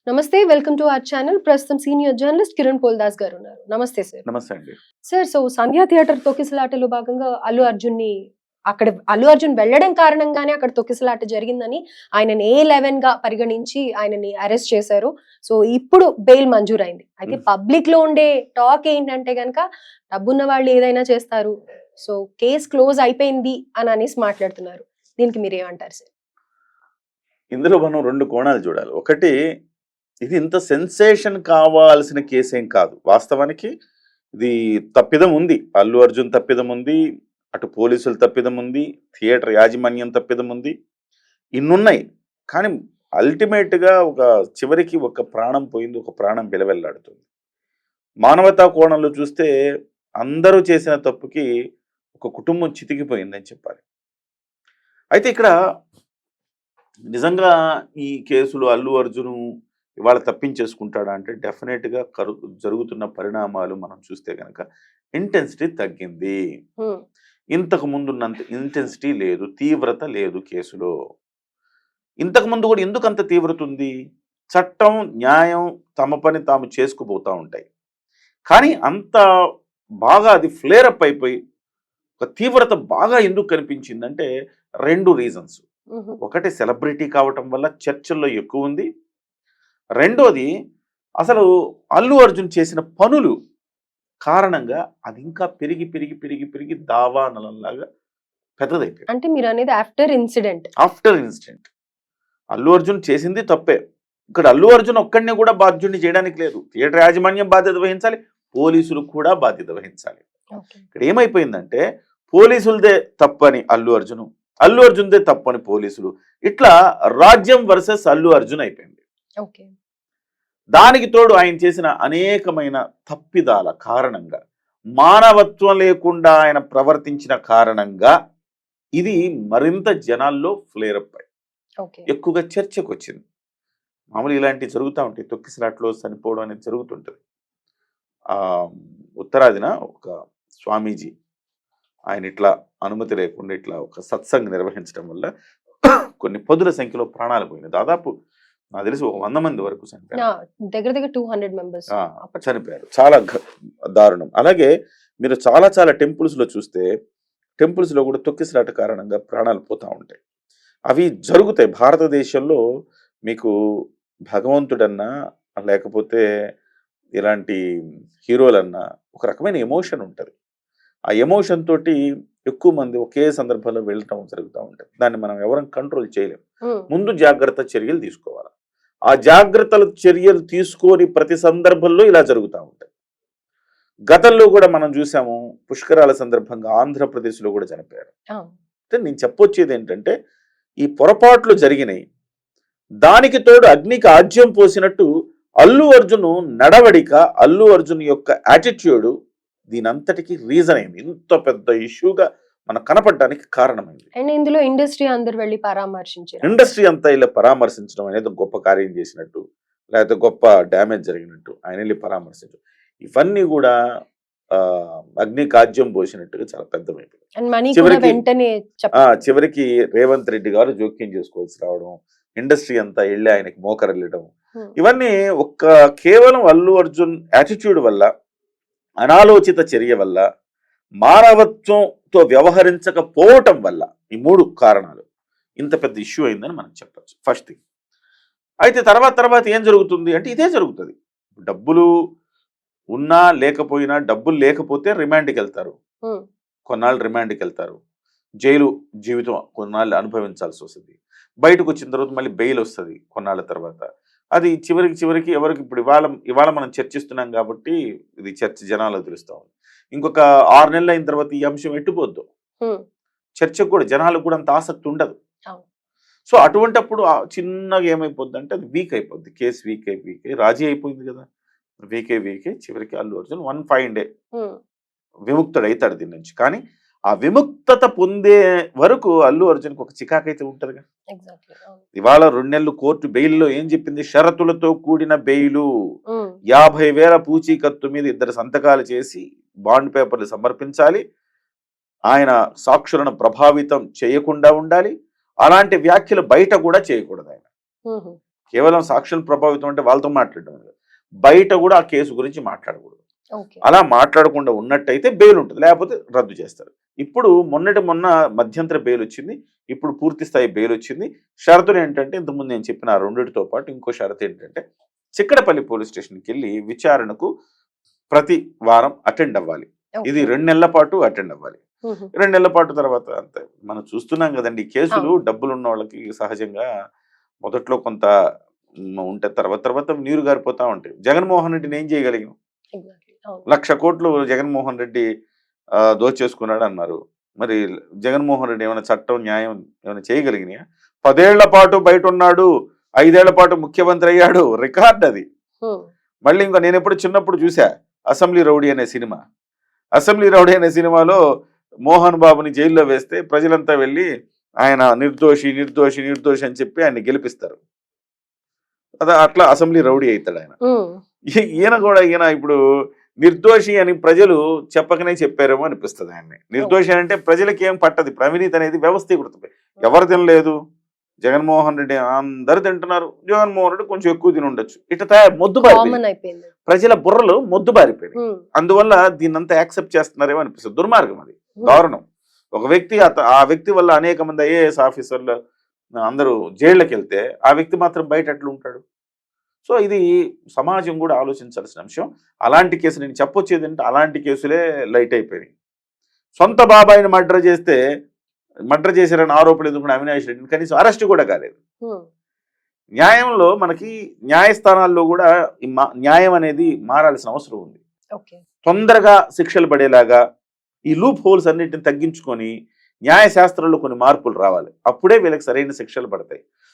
నమస్తే. Welcome to our channel. ప్రస్తుతం senior journalist Kiran Poldas గారు ఉన్నారు. నమస్తే సార్. నమస్తే అండి. సార్, సో సంధ్యా థియేటర్ తొక్కిసలాటలో భాగంగా అల్లు అర్జున్ వెళ్ళడం కారణంగానే అక్కడ తొక్కిసలాట జరిగిందని ఆయనని A11 గా పరిగణించి ఆయనని అరెస్ట్ చేశారు. సో ఇప్పుడు బెయిల్ మంజూరైంది. అయితే పబ్లిక్ లో ఉండే టాక్ ఏంటంటే గనక డబ్బున్న వాళ్ళు ఏదైనా చేస్తారు, సో కేసు క్లోజ్ అయిపోయింది అని అనేసి మాట్లాడుతున్నారు. దీనికి మీరేమంటారు సార్? ఇందులో మనం రెండు కోణాలు చూడాలి. ఒకటి, ఇది ఇంత సెన్సేషన్ కావాల్సిన కేసేం కాదు. వాస్తవానికి ఇది తప్పిదం ఉంది. అల్లు అర్జున్ తప్పిదం ఉంది, అటు పోలీసులు తప్పిదం ఉంది, థియేటర్ యాజమాన్యం తప్పిదం ఉంది, ఇన్నున్నాయి. కానీ అల్టిమేట్గా చివరికి ఒక ప్రాణం పోయింది, ఒక ప్రాణం విలవెల్లాడుతుంది. మానవతా కోణంలో చూస్తే అందరూ చేసిన తప్పుకి ఒక కుటుంబం చితికిపోయిందని చెప్పాలి. అయితే ఇక్కడ నిజంగా ఈ కేసులో అల్లు అర్జును ఇవాళ తప్పించేసుకుంటాడా అంటే డెఫినెట్గా జరుగుతున్న పరిణామాలు మనం చూస్తే కనుక ఇంటెన్సిటీ తగ్గింది. ఇంతకు ముందున్నంత ఇంటెన్సిటీ లేదు, తీవ్రత లేదు కేసులో. ఇంతకు ముందు కూడా ఎందుకు అంత తీవ్రత ఉంది? చట్టం, న్యాయం తమ పని తాము చేసుకుపోతూ ఉంటాయి. కానీ అంత బాగా అది ఫ్లేరప్ అయిపోయి ఒక తీవ్రత బాగా ఎందుకు కనిపించిందంటే రెండు రీజన్స్. ఒకటి, సెలబ్రిటీ కావటం వల్ల చర్చల్లో ఎక్కువ ఉంది. రెండోది, అసలు అల్లు అర్జున్ చేసిన పనులు కారణంగా అది ఇంకా పెరిగి పెరిగి పెరిగి పెరిగి దావానలంలాగా పెద్దదైపోయింది. అంటే మీరు అనేది ఆఫ్టర్ ఇన్సిడెంట్ అల్లు అర్జున్ చేసింది తప్పే. ఇక్కడ అల్లు అర్జున్ ఒక్కడిని కూడా బాధ్యుడిని చేయడానికి లేదు. థియేటర్ యాజమాన్యం బాధ్యత వహించాలి, పోలీసులు కూడా బాధ్యత వహించాలి. ఇక్కడ ఏమైపోయిందంటే పోలీసులదే తప్పని అల్లు అర్జున్దే తప్పని పోలీసులు, ఇట్లా రాజ్యం వర్సెస్ అల్లు అర్జున్ అయిపోయింది. దానికి తోడు ఆయన చేసిన అనేకమైన తప్పిదాల కారణంగా, మానవత్వం లేకుండా ఆయన ప్రవర్తించిన కారణంగా ఇది మరింత జనాల్లో ఫ్లేరప్ అయ్యి ఎక్కువగా చర్చకు వచ్చింది. మామూలు ఇలాంటివి జరుగుతూ ఉంటాయి, తొక్కిసలాట్లో చనిపోవడం అనేది జరుగుతుంటుంది. ఉత్తరాదిన ఒక స్వామీజీ ఆయన ఇట్లా అనుమతి లేకుండా ఇట్లా ఒక సత్సంగ్ నిర్వహించడం వల్ల కొన్ని పదుల సంఖ్యలో ప్రాణాలు పోయినాయి. దాదాపు నాకు తెలిసి 100 మంది వరకు చనిపోయారు. చాలా దారుణం. అలాగే మీరు చాలా చాలా టెంపుల్స్ లో చూస్తే, టెంపుల్స్ లో కూడా తొక్కిసలాట కారణంగా ప్రాణాలు పోతూ ఉంటాయి. అవి జరుగుతాయి. భారతదేశంలో మీకు భగవంతుడన్నా లేకపోతే ఇలాంటి హీరోలన్నా ఒక రకమైన ఎమోషన్ ఉంటుంది. ఆ ఎమోషన్ తోటి ఎక్కువ మంది ఒకే సందర్భంలో వెళ్ళటం జరుగుతూ ఉంటుంది. దాన్ని మనం ఎవరం కంట్రోల్ చేయలేము. ముందు జాగ్రత్త చర్యలు తీసుకోవాలి. ఆ జాగ్రత్తల చర్యలు తీసుకొని ప్రతి సందర్భంలో ఇలా జరుగుతూ ఉంటాయి. గతంలో కూడా మనం చూసాము, పుష్కరాల సందర్భంగా ఆంధ్రప్రదేశ్లో కూడా చనిపోయారు. అంటే నేను చెప్పొచ్చేది ఏంటంటే ఈ పొరపాట్లు జరిగినాయి. దానికి తోడు అగ్నికి ఆజ్యం పోసినట్టు అల్లు అర్జున్ నడవడిక, అల్లు అర్జున్ యొక్క యాటిట్యూడ్ దీనంతటికి రీజన్ అయింది. ఇంత పెద్ద ఇష్యూగా మనకు కనపడడానికి కారణమైంది. అండ్ ఇందులో ఇండస్ట్రీ అందరు వెళ్ళి పరామర్శించారు. ఇండస్ట్రీ అంతా ఇలా పరామర్శించడం అనేది గొప్ప కార్యం చేసినట్టు, లేకపోతే గొప్ప డ్యామేజ్ జరిగినట్టు ఆయన వెళ్ళి పరామర్శించడం, ఇవన్నీ కూడా అగ్ని కాజ్యం పోసినట్టుగా చాలా పెద్దమైపోయింది. చివరికి రేవంత్ రెడ్డి గారు జోక్యం చేసుకోవాల్సి రావడం, ఇండస్ట్రీ అంతా వెళ్ళి ఆయనకి మోకరెళ్ళడం, ఇవన్నీ కేవలం అల్లు అర్జున్ యాటిట్యూడ్ వల్ల, అనాలోచిత చర్య వల్ల, మానవత్వంతో వ్యవహరించకపోవటం వల్ల, ఈ మూడు కారణాలు ఇంత పెద్ద ఇష్యూ అయిందని మనం చెప్పచ్చు. First thing. అయితే తర్వాత ఏం జరుగుతుంది అంటే ఇదే జరుగుతుంది. డబ్బులు ఉన్నా లేకపోయినా, డబ్బులు లేకపోతే రిమాండ్కి వెళ్తారు, కొన్నాళ్ళు రిమాండ్కి వెళ్తారు, జైలు జీవితం కొన్నాళ్ళు అనుభవించాల్సి వస్తుంది. బయటకు వచ్చిన తర్వాత మళ్ళీ బెయిల్ వస్తుంది కొన్నాళ్ళ తర్వాత. అది చివరికి ఎవరికి ఇప్పుడు ఇవాళ మనం చర్చిస్తున్నాం కాబట్టి ఇది చర్చ జనాలు తెలుస్తూ ఉంది. ఇంకొక 6 నెలలు అయిన తర్వాత ఈ అంశం ఎట్టుపోద్దు, చర్చకు కూడా జనాలకు కూడా అంత ఆసక్తి ఉండదు. సో అటువంటప్పుడు చిన్నగా ఏమైపోద్ది అంటే అది వీక్ అయిపోద్ది. కేసు వీక్ అయి రాజీ అయిపోయింది కదా, వీక్ అయి చివరికి అల్లు అర్జున్ 1 fine day విముక్తుడైతాడు దీని నుంచి. కానీ ఆ విముక్తత పొందే వరకు అల్లు అర్జున్కి ఒక చికాకైతే ఉంటుందిగా. ఇవాళ 2 నెలలు కోర్టు బెయిల్లో ఏం చెప్పింది? షరతులతో కూడిన బెయిలు, 50,000 పూచీకత్తు మీద 2 సంతకాలు చేసి బాండ్ పేపర్లు సమర్పించాలి, ఆయన సాక్షులను ప్రభావితం చేయకుండా ఉండాలి, అలాంటి వ్యాఖ్యలు బయట కూడా చేయకూడదు ఆయన. కేవలం సాక్షులు ప్రభావితం అంటే వాళ్ళతో మాట్లాడడం కాదు. బయట కూడా ఆ కేసు గురించి మాట్లాడకూడదు. ఓకే. అలా మాట్లాడకుండా ఉన్నట్టయితే బెయిల్ ఉంటుంది, లేకపోతే రద్దు చేస్తారు. ఇప్పుడు మొన్న మధ్యంతర బెయిల్ వచ్చింది, ఇప్పుడు పూర్తి స్థాయి బెయిల్ వచ్చింది. షరతులు ఏంటంటే ఇంతకుముందు నేను చెప్పిన ఆ రెండిటితో పాటు ఇంకో షరతు ఏంటంటే చిక్కడపల్లి పోలీస్ స్టేషన్కి వెళ్ళి విచారణకు ప్రతి వారం అటెండ్ అవ్వాలి. ఇది 2 నెలల పాటు అటెండ్ అవ్వాలి. 2 నెలల పాటు తర్వాత అంతే. మనం చూస్తున్నాం కదండి, ఈ కేసులు డబ్బులు ఉన్న వాళ్ళకి సహజంగా మొదట్లో కొంత ఉంటే తర్వాత నీరు గారిపోతా ఉంటాయి. జగన్మోహన్ రెడ్డిని ఏం చేయగలిగాం? 1,00,000 కోట్లు జగన్మోహన్ రెడ్డి దోచేసుకున్నాడు అన్నారు. మరి జగన్మోహన్ రెడ్డి ఏమైనా చట్టం న్యాయం ఏమైనా చేయగలిగినాయా? 10 ఏళ్ల పాటు బయట ఉన్నాడు, 5 ఏళ్ల పాటు ముఖ్యమంత్రి అయ్యాడు, రికార్డ్ అది. మళ్ళీ ఇంకా నేను ఎప్పుడు చిన్నప్పుడు చూసా అసెంబ్లీ రౌడీ అనే సినిమా. అసెంబ్లీ రౌడీ అనే సినిమాలో మోహన్ బాబుని జైల్లో వేస్తే ప్రజలంతా వెళ్ళి ఆయన నిర్దోషి నిర్దోషి నిర్దోషి అని చెప్పి ఆయన్ని గెలిపిస్తారు. అట్లా అసెంబ్లీ రౌడీ అవుతాడు ఆయన. ఈయన ఇప్పుడు నిర్దోషి అని ప్రజలు చెప్పకనే చెప్పారేమో అనిపిస్తుంది ఆయన్ని. నిర్దోషి అంటే ప్రజలకి ఏం పట్టదు. అవినీతి అనేది వ్యవస్థీకృతమై ఎవరు తినలేదు, జగన్మోహన్ రెడ్డి అందరు తింటున్నారు, జగన్మోహన్ రెడ్డి కొంచెం ఎక్కువ తిని ఉండొచ్చు. ఇట్లా మొద్దుబారిపోయింది, ప్రజల బుర్రలు మొద్దుబారిపోయినాయి. అందువల్ల దీన్నంతా యాక్సెప్ట్ చేస్తున్నారేమో అనిపిస్తుంది. దుర్మార్గం అది, దారుణం. ఒక వ్యక్తి ఆ వ్యక్తి వల్ల అనేక మంది ఐఏఎస్ ఆఫీసర్లు అందరూ జైళ్ళకి వెళ్తే ఆ వ్యక్తి మాత్రం బయట ఎట్లా ఉంటాడు? సో ఇది సమాజం కూడా ఆలోచించాల్సిన అంశం. అలాంటి కేసు నేను చెప్పొచ్చేది అంటే అలాంటి కేసులే లైట్ అయిపోయినాయి. సొంత బాబాయిని మర్డర్ చేశారని ఆరోపణలు ఎదుర్కొన్న అవినాష్ రెడ్డిని కనీసం అరెస్ట్ కూడా కాలేదు. న్యాయంలో మనకి న్యాయస్థానాల్లో కూడా న్యాయం అనేది మారాల్సిన అవసరం ఉంది. తొందరగా శిక్షలు పడేలాగా ఈ లూప్ హోల్స్ అన్నిటిని తగ్గించుకొని న్యాయశాస్త్రంలో కొన్ని మార్పులు రావాలి. అప్పుడే వీళ్ళకి సరైన శిక్షలు పడతాయి.